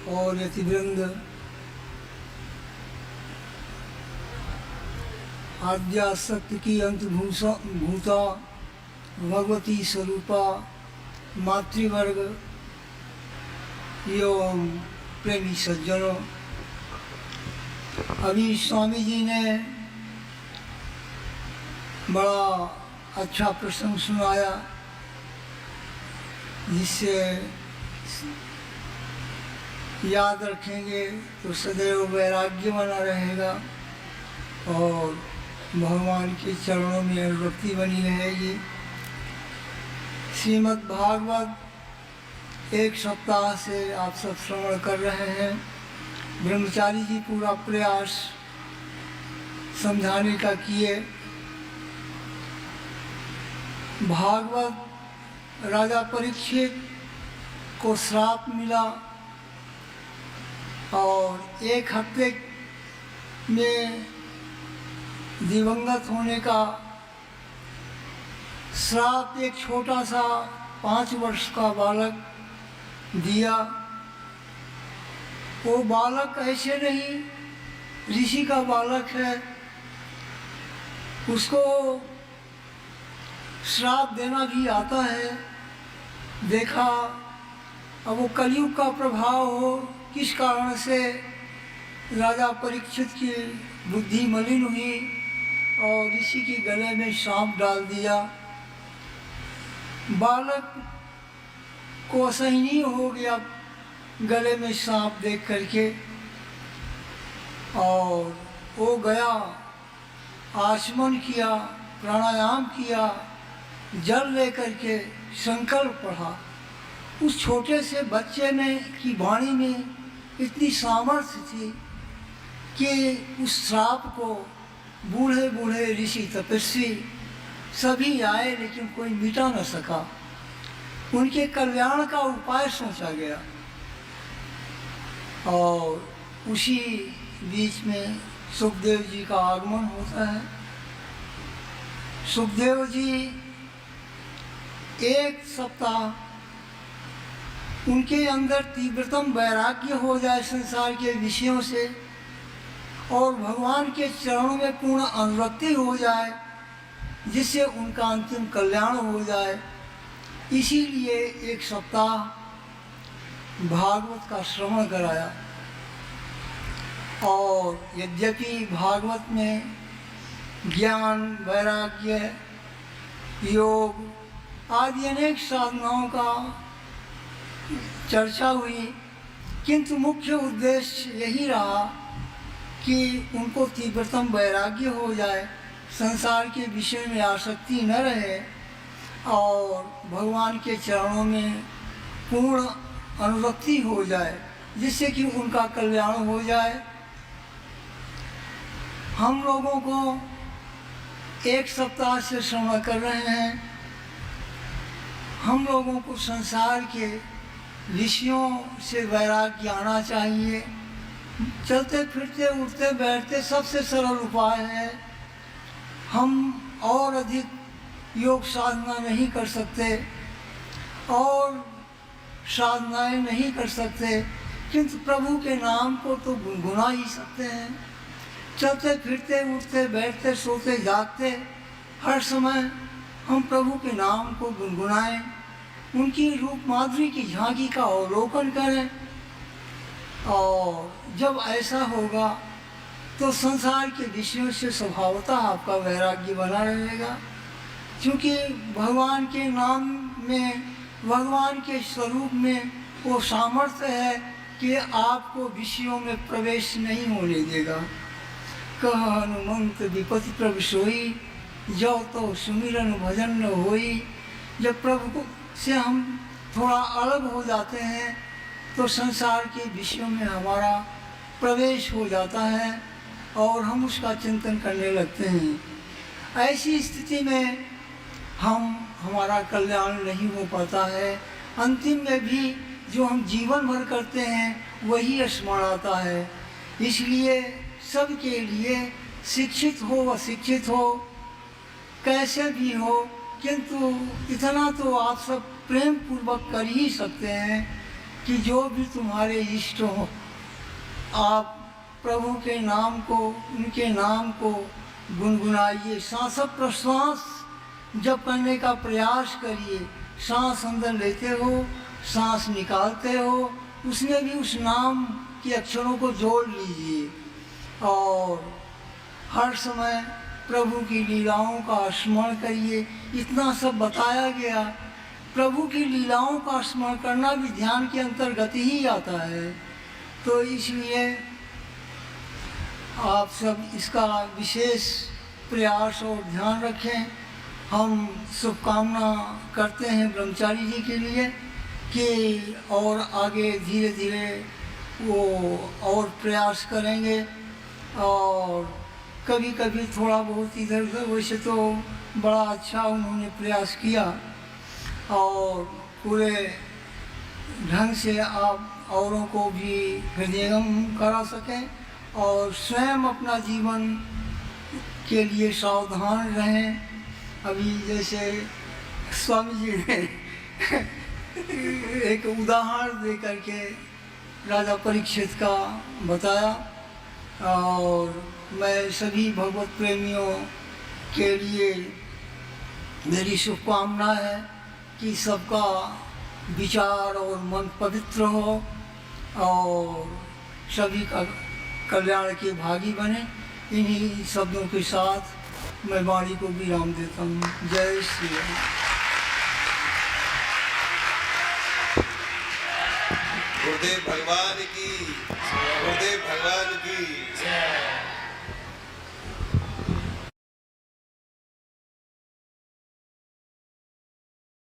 और यतिवृंद, आद्यासक्ति की अंतभूता भगवती स्वरूपा मातृवर्ग एवं प्रेमी सज्जनों, अभी स्वामी जी ने बड़ा अच्छा प्रसंग सुनाया जिससे याद रखेंगे तो सदैव वैराग्य बना रहेगा और भगवान के चरणों में अनुरक्ति बनी रहेगी। श्रीमद् भागवत एक सप्ताह से आप सब श्रवण कर रहे हैं। ब्रह्मचारी जी पूरा प्रयास समझाने का किए। भागवत राजा परीक्षित को श्राप मिला और एक हफ्ते में दिवंगत होने का श्राप एक छोटा सा 5 वर्ष का बालक दिया। वो बालक ऐसे नहीं, ऋषि का बालक है, उसको श्राप देना भी आता है। देखा अब वो कलयुग का प्रभाव हो, किस कारण से राजा परीक्षित की बुद्धि मलिन हुई और ऋषि के गले में सांप डाल दिया। बालक को असहनीय हो गया गले में सांप देख करके और वो गया, आचमन किया, प्राणायाम किया, जल लेकर के संकल्प पढ़ा। उस छोटे से बच्चे में की वाणी में इतनी सामर्थ्य थी कि उस श्राप को बूढ़े बूढ़े ऋषि तपस्वी सभी आए लेकिन कोई मिटा न सका। उनके कल्याण का उपाय सोचा गया और उसी बीच में सुखदेव जी का आगमन होता है। सुखदेव जी एक सप्ताह उनके अंदर तीव्रतम वैराग्य हो जाए संसार के विषयों से और भगवान के चरणों में पूर्ण अनुरक्ति हो जाए, जिससे उनका अंतिम कल्याण हो जाए। इसीलिए एक सप्ताह भागवत का श्रवण कराया। और यद्यपि भागवत में ज्ञान, वैराग्य, योग आदि अनेक साधनाओं का चर्चा हुई, किंतु मुख्य उद्देश्य यही रहा कि उनको तीव्रतम वैराग्य हो जाए, संसार के विषय में आसक्ति न रहे और भगवान के चरणों में पूर्ण अनुरक्ति हो जाए, जिससे कि उनका कल्याण हो जाए। हम लोगों को एक सप्ताह से श्रवण कर रहे हैं। हम लोगों को संसार के विषयों से वैराग्य आना चाहिए। चलते फिरते उठते बैठते सबसे सरल उपाय है। हम और अधिक योग साधना नहीं कर सकते और साधनाएं नहीं कर सकते, किंतु प्रभु के नाम को तो गुनगुना ही सकते हैं। चलते फिरते उठते बैठते सोते जागते हर समय हम प्रभु के नाम को गुनगुनाएं, उनकी रूप माधुरी की झांकी का अवलोकन करें। और जब ऐसा होगा तो संसार के विषयों से स्वभावतः आपका वैराग्य बना रहेगा, क्योंकि भगवान के नाम में, भगवान के स्वरूप में वो सामर्थ्य है कि आपको विषयों में प्रवेश नहीं होने देगा। कह हनुमंत विपति प्रभु सोई, जो तो सुमिरन भजन न होई। जब प्रभु से हम थोड़ा अलग हो जाते हैं तो संसार के विषयों में हमारा प्रवेश हो जाता है और हम उसका चिंतन करने लगते हैं। ऐसी स्थिति में हमारा कल्याण नहीं हो पाता है। अंतिम में भी जो हम जीवन भर करते हैं वही स्मरण आता है। इसलिए सबके लिए शिक्षित हो अशिक्षित हो, कैसे भी हो, किंतु इतना तो आप सब प्रेम पूर्वक कर ही सकते हैं कि जो भी तुम्हारे इष्ट हो, आप प्रभु के नाम को, उनके नाम को गुनगुनाइए। सांस प्रश्वास जब करने का प्रयास करिए, सांस अंदर लेते हो, सांस निकालते हो, उसमें भी उस नाम के अक्षरों को जोड़ लीजिए। और हर समय प्रभु की लीलाओं का स्मरण करिए। इतना सब बताया गया। प्रभु की लीलाओं का स्मरण करना भी ध्यान के अंतर्गत ही आता है। तो इसलिए आप सब इसका विशेष प्रयास और ध्यान रखें। हम शुभकामना करते हैं ब्रह्मचारी जी के लिए कि और आगे धीरे धीरे वो और प्रयास करेंगे। और कभी कभी थोड़ा बहुत इधर उधर, वैसे तो बड़ा अच्छा उन्होंने प्रयास किया और पूरे ढंग से आप औरों को भी हृदयंगम करा सकें और स्वयं अपना जीवन के लिए सावधान रहें। अभी जैसे स्वामी जी ने एक उदाहरण दे करके राजा परीक्षित का बताया, और मैं सभी भगवत प्रेमियों के लिए मेरी शुभकामना है कि सबका विचार और मन पवित्र हो और सभी का कल्याण के भागी बने। इन्हीं शब्दों के साथ मैं वाणी को विराम देता हूँ। जय श्री राम। गुरुदेव भगवान की, गुरुदेव भगवान की।